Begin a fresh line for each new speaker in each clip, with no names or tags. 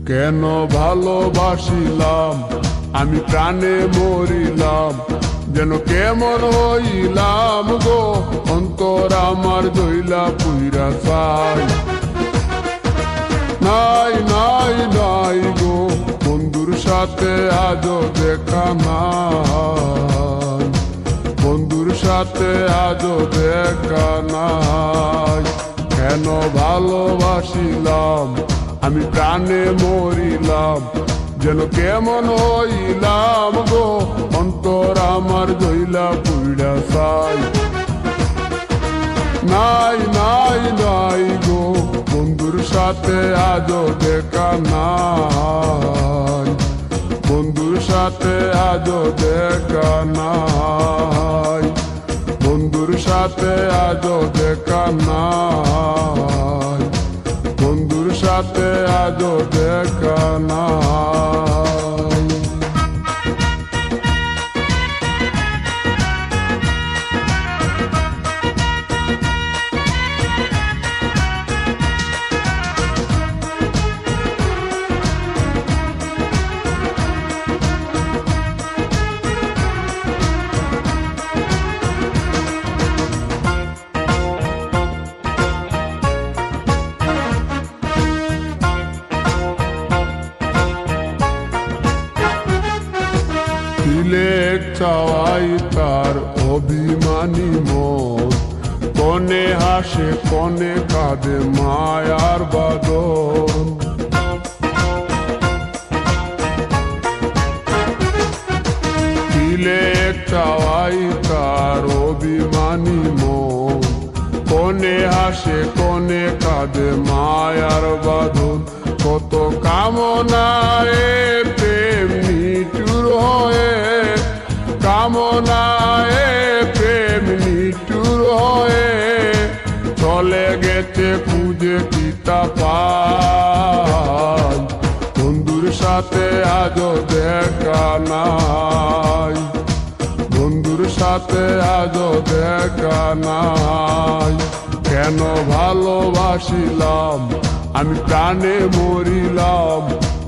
কেন ভালোবাসিলাম আমি প্রাণে মরিলাম, যেন কেমন হইলাম গো অন্তর আমার দইলা পুইরা চাই। নাই নাই নাই গো বন্ধুর সাথে আজও দেখা নাই, বন্ধুর সাথে আজও দেখা নাই। কেন ভালোবাসিলাম আমি প্রাণে মরিলাম, যেন কেমন হইলাম গো অন্তর আমার দইলা পুইরা চাই। নাই নাই নাই গো বন্ধুর সাথে আজও দেখা নাই, বন্ধুর সাথে আজও দেখা নাই, বন্ধুর সাথে আজও দেখা নাই, বন্ধুর সাথে আজও দেখা নাই। তিলেক চাওয়াই তার অভিমানী মন, কনে হাসে কনে কাঁদে মায়ার বাদন। তিলেক চাওয়াই তার অভিমানী মন, কনে হাসে কনে কাঁদে মায়ার বাদন। কত কামনায় প্রেম নিঠুর হয়ে, কামনায় প্রেম নিঠুর হয়ে চলে গেছে খুঁজে কিতা পাই। বন্ধুর সাথে আজও দেখা নাই, বন্ধুর সাথে আজও দেখা নাই। কেন ভালোবাসিলাম আমি প্রাণে মরিলাম,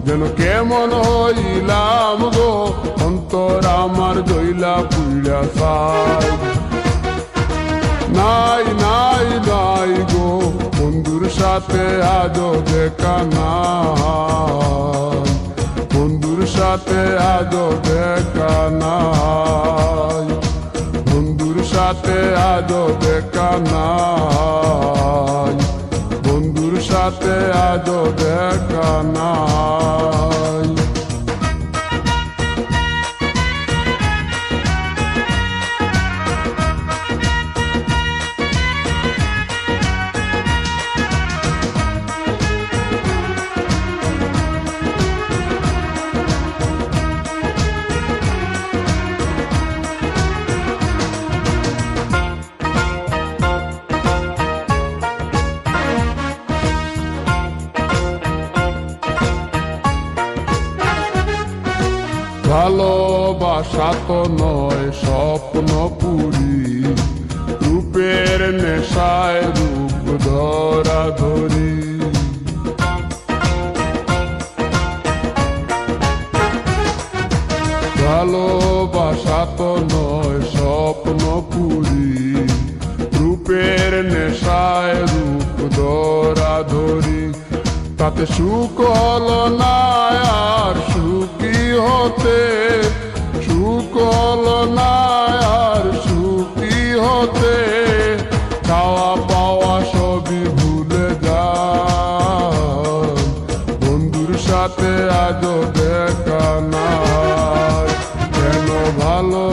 যেন কেমন হইলাম গো অন্তর আমার দইলা পুইরা চাই। নাই নাই নাই গো বন্ধুর সাথে আজও দেখা নাই, বন্ধুর সাথে আজও দেখা নাই, বন্ধুর সাথে আজও দেখা নাই, বন্ধুর সাথে আজও দেখা নাই। ভালোবাসা তো নয় স্বপ্ন পুরি, রূপের নেশায় রূপ ধরা ধরি। ভালোবাসা তো নয় স্বপ্ন পুরি, রূপের নেশায় রূপ ধরা ধরি। তাতে সুখ হলো না আর সুখী হতে, সুখ হলো না আর সুখী হতে। খাওয়া পাওয়া সবই ভুলে যায়, বন্ধুর সাথে আজও দেখা নাই। কেন ভালো